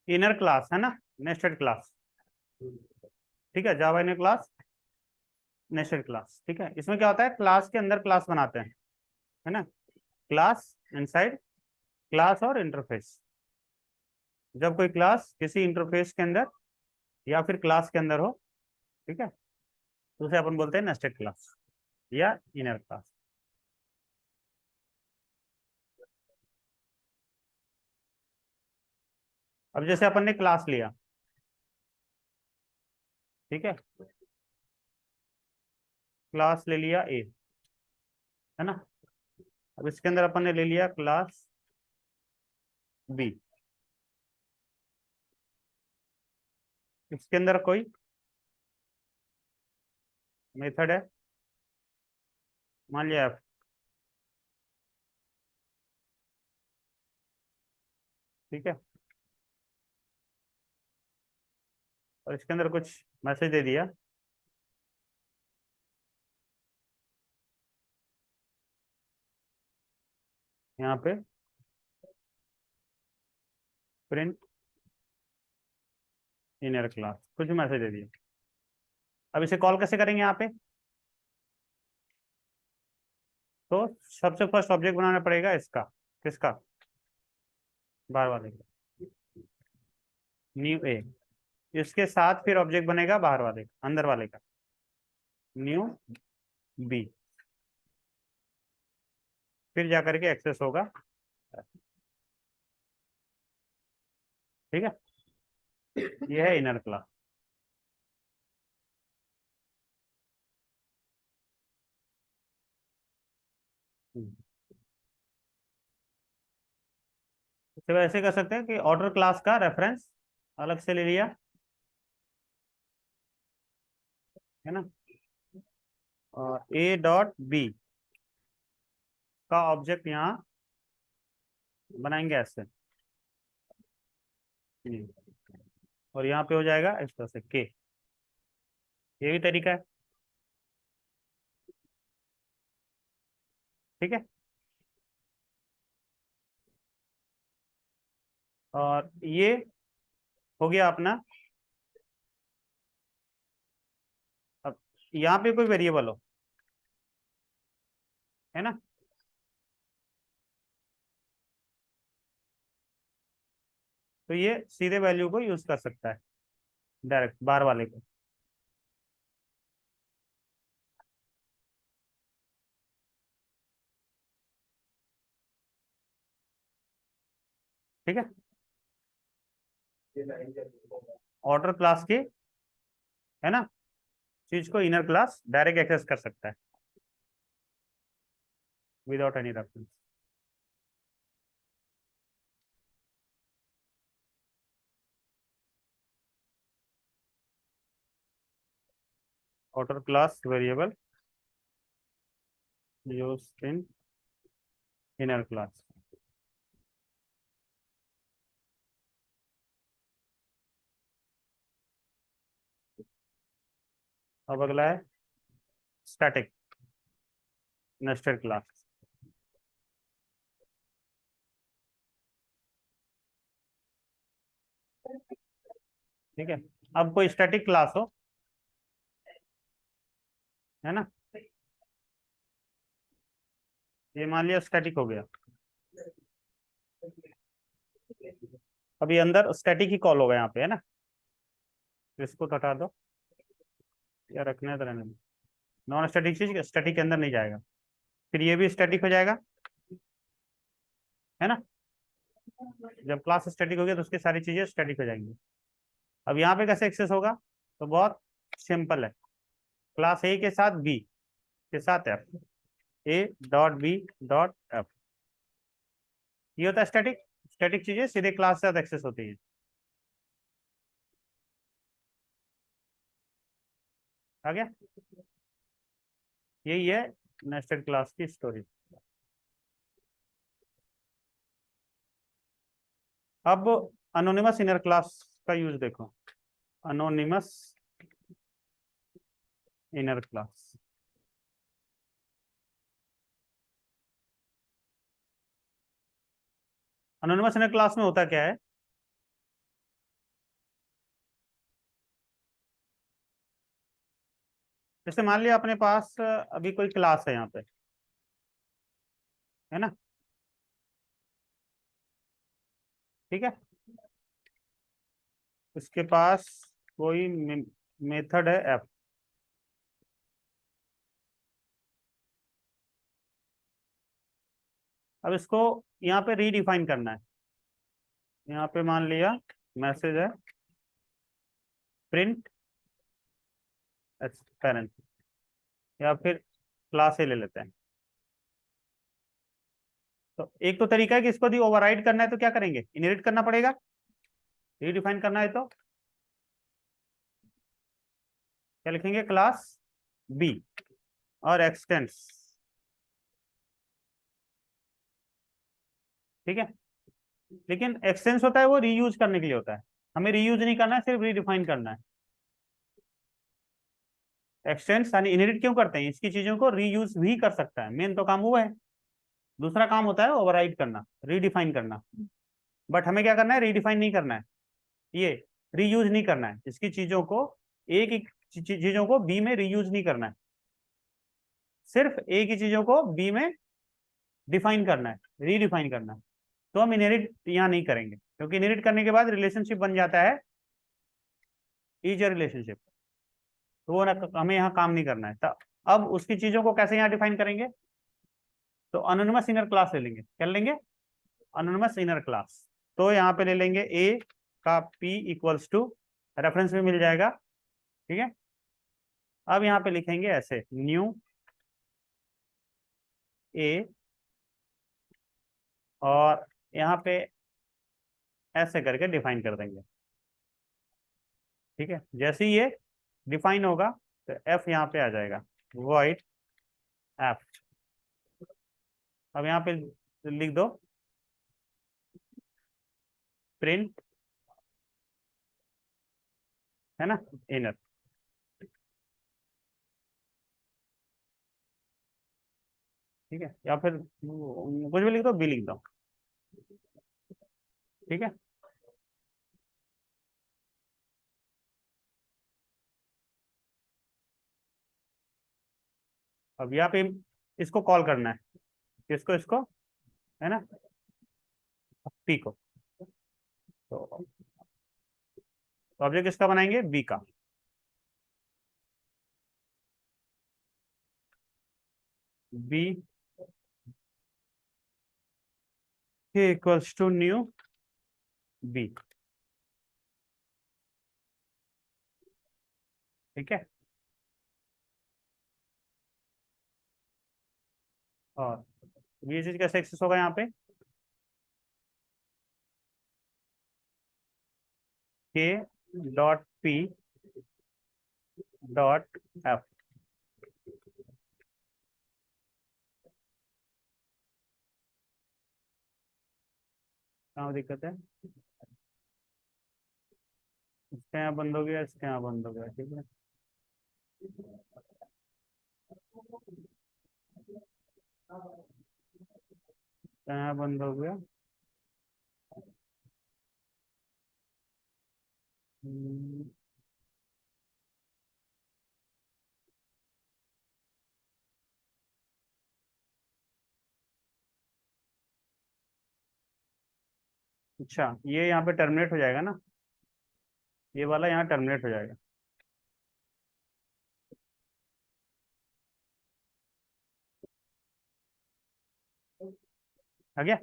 Inner class है ना, nested class. ठीक है, जावा इनर क्लास, नेस्टेड क्लास। ठीक है, इसमें क्या होता है, क्लास के अंदर क्लास बनाते हैं, है ना, क्लास इनसाइड क्लास और इंटरफेस। जब कोई क्लास किसी इंटरफेस के अंदर या फिर क्लास के अंदर हो, ठीक है, तो उसे अपन बोलते हैं नेस्टेड क्लास या इनर क्लास। अब जैसे अपन ने क्लास लिया, ठीक है, क्लास ले लिया ए, है ना। अब इसके अंदर अपन ने ले लिया क्लास बी, इसके अंदर कोई मेथड है, मान लिया एफ, ठीक है, और इसके अंदर कुछ मैसेज दे दिया, यहाँ पे प्रिंट इनर क्लास, कुछ मैसेज दे दिया। अब इसे कॉल कैसे करेंगे यहाँ पे, तो सबसे फर्स्ट ऑब्जेक्ट बनाना पड़ेगा इसका, किसका, बाहर वाले का, न्यू ए। इसके साथ फिर ऑब्जेक्ट बनेगा बाहर वाले का, अंदर वाले का, न्यू बी, फिर जाकर के एक्सेस होगा। ठीक है, ये है इनर क्लास। तो ऐसे कर सकते हैं कि ऑर्डर क्लास का रेफरेंस अलग से ले लिया, है ना, और ए डॉट बी का ऑब्जेक्ट यहाँ बनाएंगे ऐसे, और यहाँ पे हो जाएगा इस तरह से के, ये भी तरीका है। ठीक है, और ये हो गया अपना। अब यहाँ पे कोई वेरिएबल हो, है ना, तो ये सीधे वैल्यू को यूज कर सकता है, डायरेक्ट बाहर वाले को। ठीक है, ऑर्डर क्लास की, है ना, चीज को इनर क्लास डायरेक्ट एक्सेस कर सकता है without any reference. Order class variable use in inner class. अब अगला है स्टैटिक नेस्टेड क्लास। ठीक है, अब कोई स्टैटिक क्लास हो, है ना, ये मान लिया स्टैटिक हो गया। अभी अंदर स्टैटिक ही कॉल होगा यहाँ पे, है ना, तो इसको तो हटा दो या रखने तो रहने दो। नॉन स्टैटिक चीज स्टैटिक के अंदर नहीं जाएगा, फिर ये भी स्टैटिक हो जाएगा, है ना। जब क्लास स्टैटिक हो गया तो उसकी सारी चीजें स्टैटिक हो जाएंगी। अब यहाँ पे कैसे एक्सेस होगा, तो बहुत सिंपल है, क्लास ए के साथ बी के साथ F, A dot B dot F, ये होता है स्टैटिक। स्टैटिक चीजें सीधे क्लास के साथ एक्सेस होती है। आ गया, यही है नेस्टेड क्लास की स्टोरी। अब अनोनिमस इनर क्लास का यूज देखो, anonymous inner class. Anonymous inner class में होता क्या है, जैसे मान लिया अपने पास अभी कोई क्लास है यहाँ पे, है ना, ठीक है, उसके पास कोई मेथड है एफ। अब इसको यहाँ पे रीडिफाइन करना है। यहाँ पे मान लिया मैसेज है प्रिंट पेरेंट, या फिर क्लास ए ले लेते हैं। तो एक तो तरीका है कि इसको यदि ओवरराइड करना है तो क्या करेंगे, इनहेरिट करना पड़ेगा। रीडिफाइन करना है तो क्या लिखेंगे, क्लास बी और एक्सटेंस, ठीक है। लेकिन एक्सटेंस होता है वो रीयूज करने के लिए होता है, हमें रीयूज नहीं करना है, सिर्फ रीडिफाइन करना है। एक्सटेंस यानी इनहेरिट क्यों करते हैं, इसकी चीजों को रीयूज भी कर सकता है, मेन तो काम वो है। दूसरा काम होता है ओवरराइड करना, रीडिफाइन करना। बट हमें क्या करना है, रीडिफाइन नहीं करना है, ये रीयूज नहीं करना है, इसकी चीजों को एक एक चीजों को बी में रीयूज नहीं करना है, सिर्फ एक ही चीजों को बी में डिफाइन करना है, रीडिफाइन करना है। तो हम इनहेरिट यहाँ नहीं करेंगे, क्योंकि इनहेरिट करने के बाद रिलेशनशिप बन जाता है इज रिलेशनशिप, तो वो ना हमें यहाँ काम नहीं करना है। तो अब उसकी चीजों को कैसे यहाँ डिफाइन करेंगे, तो अनोनिमस इनर क्लास ले लेंगे, क्या लेंगे, अनोनिमस इनर क्लास। तो यहाँ पे ले लेंगे ए का पी इक्वल्स टू, रेफरेंस भी मिल जाएगा, ठीक है। अब यहाँ पे लिखेंगे ऐसे न्यू ए, और यहाँ पे ऐसे करके डिफाइन कर देंगे, ठीक है। जैसे ही ये डिफाइन होगा तो एफ यहाँ पे आ जाएगा, वॉइड एफ। अब यहाँ पे लिख दो प्रिंट, है ना, इनर, ठीक है। या फिर कुछ भी लिख दो, बी लिख दो, ठीक है। अब यहाँ पे इसको कॉल करना है, किसको, इसको, है ना, पी को। तो ऑब्जेक्ट इसका बनाएंगे बी का, B equals to new B, ठीक है। और ये चीज कैसे एक्सेस होगा यहाँ पे, के डॉट पी डॉट एफ। कहाँ दिक्कत है, इसके यहाँ बंद हो गया, इसके यहाँ बंद हो गया, ठीक है। इसके यहाँ बंद हो गया। हम्म, अच्छा, ये यहाँ पे टर्मिनेट हो जाएगा ना, ये वाला यहाँ टर्मिनेट हो जाएगा, आ गया।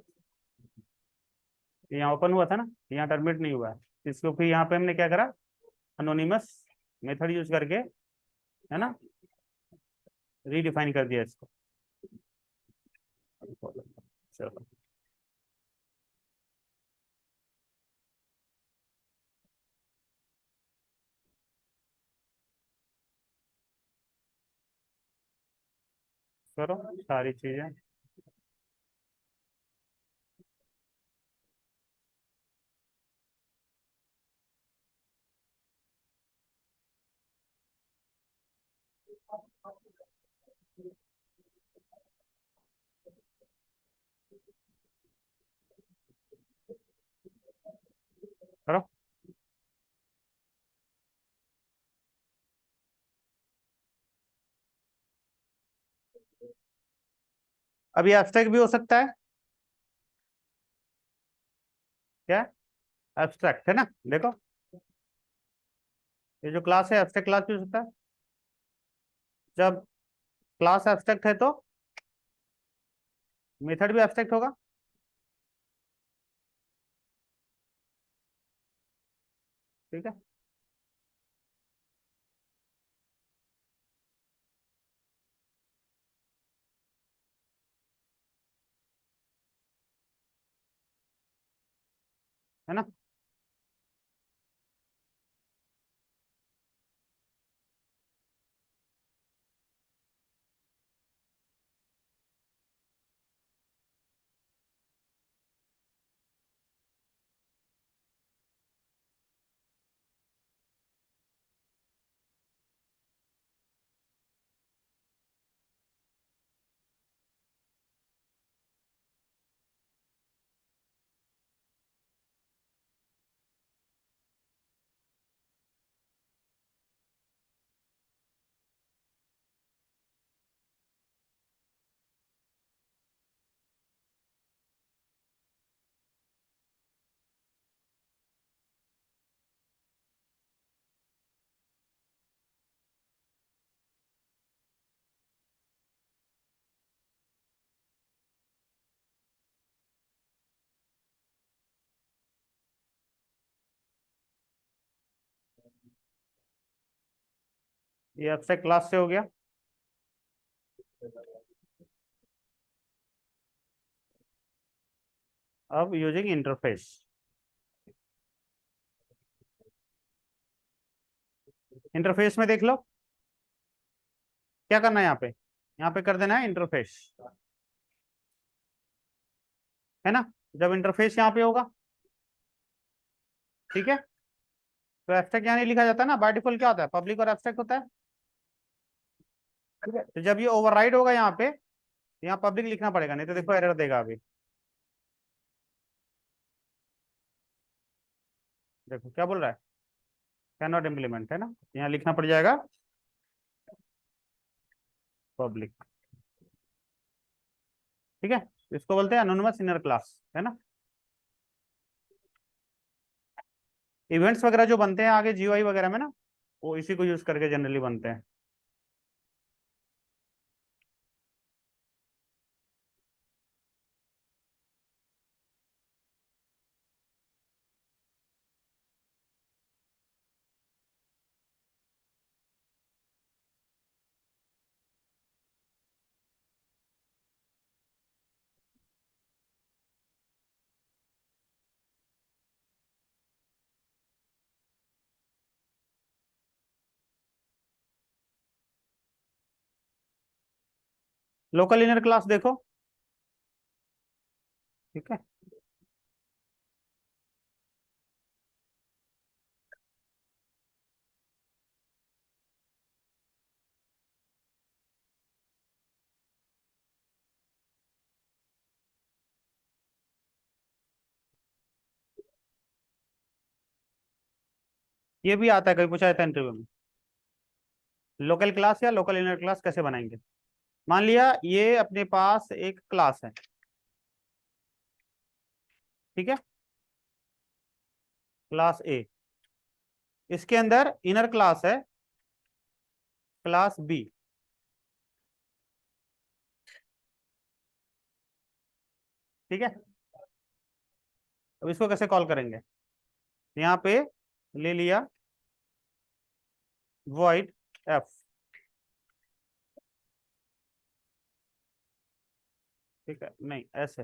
ये यहाँ ओपन हुआ था ना, यहाँ टर्मिनेट नहीं हुआ है, इसको फिर यहाँ पे हमने क्या करा, अनोनिमस मेथड यूज करके, है ना, रीडिफाइन कर दिया इसको। चलो, करो सारी चीजें। करो, अब ये एब्स्ट्रैक्ट भी हो सकता है, क्या, एब्स्ट्रैक्ट है ना, देखो ये जो क्लास है एब्स्ट्रैक्ट क्लास भी हो सकता है। जब क्लास एब्स्ट्रैक्ट है तो मेथड भी एब्स्ट्रैक्ट होगा। ठीक है, है ना। ये एब्स्ट्रैक्ट क्लास से हो गया। अब यूजिंग इंटरफेस, इंटरफेस में देख लो क्या करना है, यहाँ पे कर देना है इंटरफेस, है ना। जब इंटरफेस यहाँ पे होगा, ठीक है, तो एब्स्ट्रैक्ट यहाँ नहीं लिखा जाता ना, बाय डिफॉल्ट क्या होता है, पब्लिक और एब्स्ट्रैक्ट होता है। ठीक है, तो जब ये ओवरराइड होगा यहाँ पे, यहाँ पब्लिक लिखना पड़ेगा, नहीं तो देखो एरर देगा अभी। देखो क्या बोल रहा है, कैन नॉट इम्प्लीमेंट, है ना, यहाँ लिखना पड़ जाएगा पब्लिक। ठीक है, इसको बोलते हैं एनोनिमस इनर क्लास, है ना। इवेंट्स वगैरह जो बनते हैं आगे जीयूआई वगैरह में ना, वो इसी को यूज करके जनरली बनते हैं। लोकल इनर क्लास देखो, ठीक है, ये भी आता है, कभी पूछा जाता है इंटरव्यू में, लोकल क्लास या लोकल इनर क्लास कैसे बनाएंगे। मान लिया ये अपने पास एक क्लास है, ठीक है, क्लास ए, इसके अंदर इनर क्लास है क्लास बी, ठीक है। अब इसको कैसे कॉल करेंगे, यहाँ पे ले लिया void f, ठीक है, नहीं ऐसे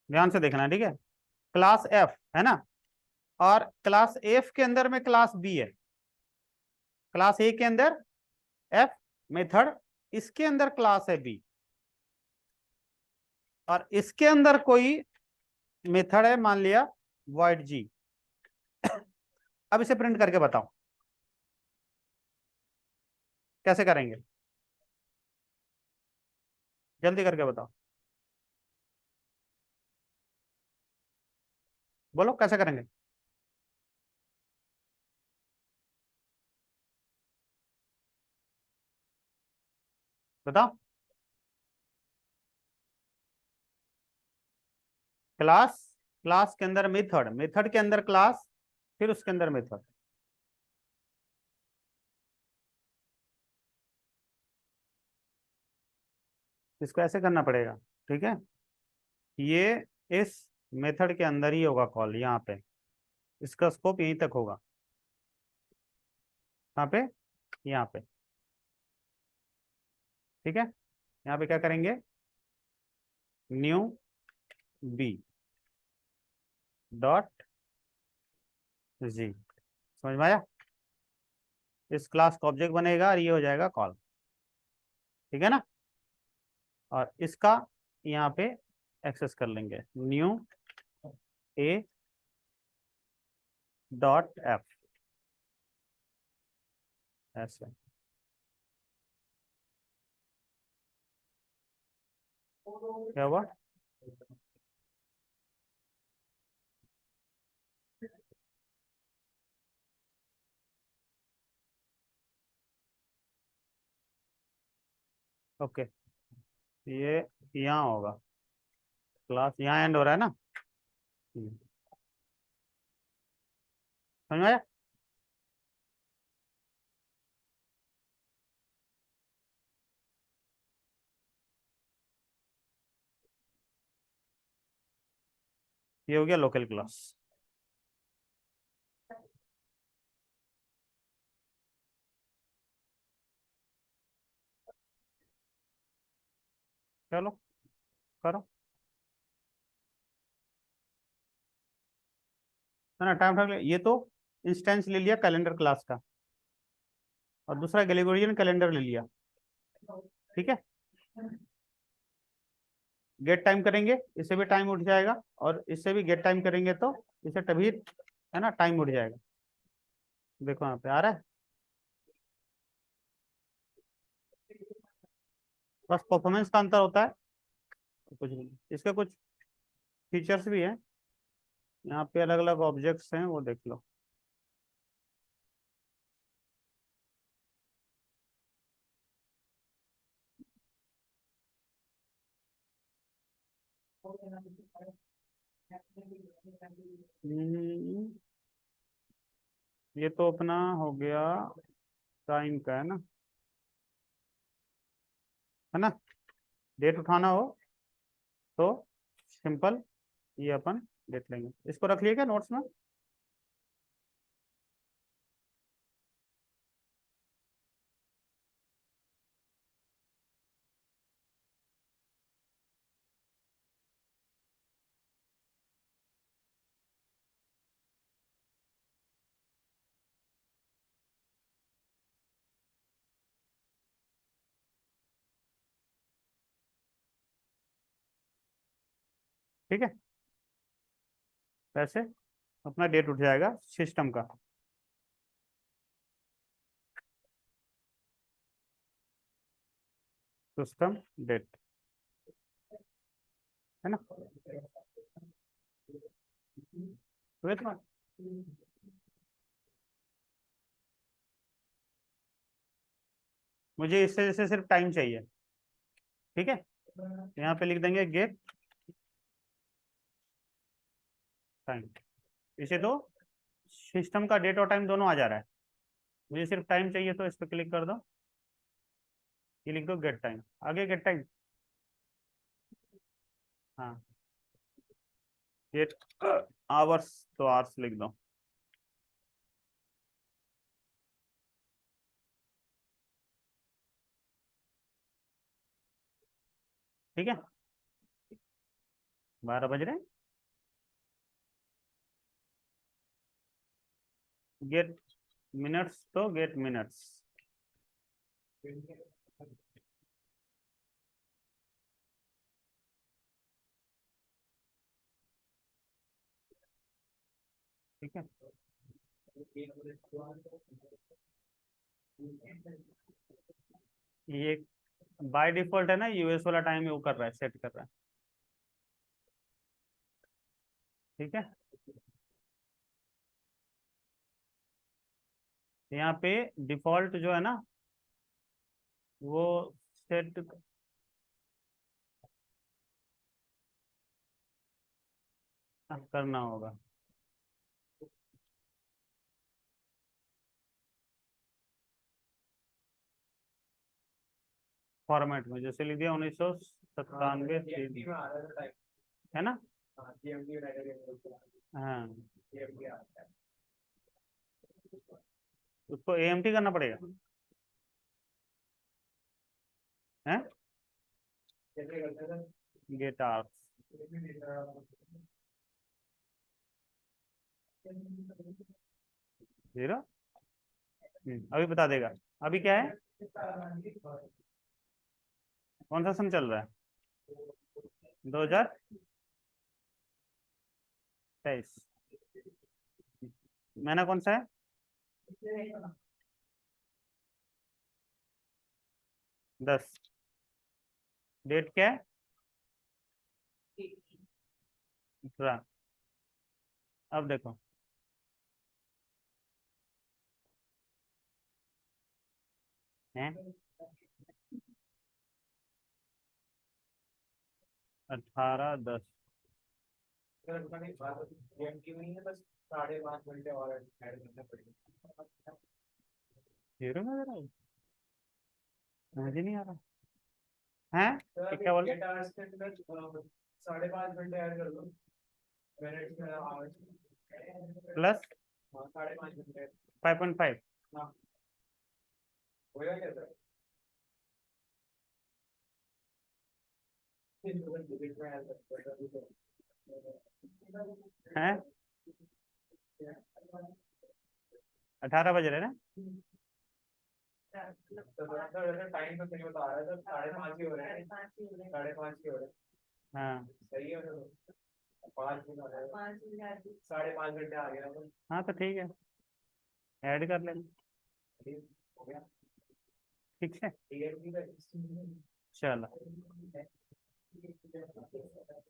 ध्यान से देखना है, ठीक है, क्लास एफ है ना, और क्लास एफ के अंदर में क्लास बी है, क्लास ए के अंदर एफ मेथड, इसके अंदर क्लास है बी, और इसके अंदर कोई मेथड है मान लिया void g। अब इसे प्रिंट करके बताओ कैसे करेंगे, जल्दी करके बताओ, बोलो कैसे करेंगे। बताओ। क्लास, क्लास के अंदर मेथड, मेथड के अंदर क्लास, फिर उसके अंदर मेथड। इसको ऐसे करना पड़ेगा, ठीक है। ये इस मेथड के अंदर ही होगा कॉल, यहाँ पे इसका स्कोप यहीं तक होगा। यहाँ पे, यहाँ पे, ठीक है। यहाँ पे क्या करेंगे, न्यू बी डॉट जी, समझ में आया। इस क्लास का ऑब्जेक्ट बनेगा और ये हो जाएगा कॉल, ठीक है ना। और इसका यहाँ पे एक्सेस कर लेंगे, न्यू ए डॉट एफ, ऐसे। क्या हुआ, ओके। ये यहाँ होगा, क्लास यहाँ एंड हो रहा है ना। समझ में आया। ये हो गया लोकल क्लास। चलो करो, है ना। टाइम ये तो इंस्टेंस ले लिया कैलेंडर क्लास का, और दूसरा ग्रेगोरियन कैलेंडर ले लिया, ठीक है। गेट टाइम करेंगे, इससे भी टाइम उठ जाएगा, और इससे भी गेट टाइम करेंगे तो इसे तभी, है ना, टाइम उठ जाएगा। देखो यहाँ पे आ रहा है, बस परफॉर्मेंस का अंतर होता है, कुछ नहीं। इसके कुछ फीचर्स भी हैं, यहाँ पे अलग अलग ऑब्जेक्ट्स हैं, वो देख लो। हम्म, ये तो अपना हो गया टाइम का, है ना, है ना। डेट उठाना हो तो सिंपल, ये अपन देख लेंगे। इसको रख लिया क्या नोट्स में। ठीक है, ऐसे अपना डेट उठ जाएगा सिस्टम का। सिस्टम डेट, है ना। वेट ना, मुझे इससे जैसे सिर्फ टाइम चाहिए, ठीक है। यहाँ पे लिख देंगे गेट टाइम। इसे तो सिस्टम का डेट और टाइम दोनों आ जा रहा है, मुझे सिर्फ टाइम चाहिए, तो इस पर क्लिक कर दो, ये लिख दो गेट टाइम, आगे गेट टाइम। हाँ, गेट आवर्स, तो आवर्स लिख दो, ठीक है। 12 बज रहे हैं, गेट मिनट्स तो गेट मिनट्स, ठीक है। ये बाय डिफॉल्ट है ना, यूएस वाला टाइम वो कर रहा है, सेट कर रहा है, ठीक है। यहाँ पे डिफॉल्ट जो है ना, वो सेट करना होगा। फॉर्मेट में जैसे लिख दिया 1997 है ना। हाँ, उसको AMT करना पड़ेगा है। Get arcs zero. अभी बता देगा। अभी क्या है, कौन सा सन चल रहा है? 2023। महीना कौन सा है? दस। डेट क्या है? 18। अब देखो, है 18/10। जीरो में दे रहा है? मुझे नहीं आ रहा है। क्या बोल रहे? प्लस 5.5। है 18 बज रहे ना। टाइम तो सही बता रहा है, 5:30 ही हो रहे हैं। 5:30 ही हो रहे हैं। हाँ सही है। 5:30 आ गया। हाँ तो ठीक है, ऐड कर लेंगे। ठीक है, चलो।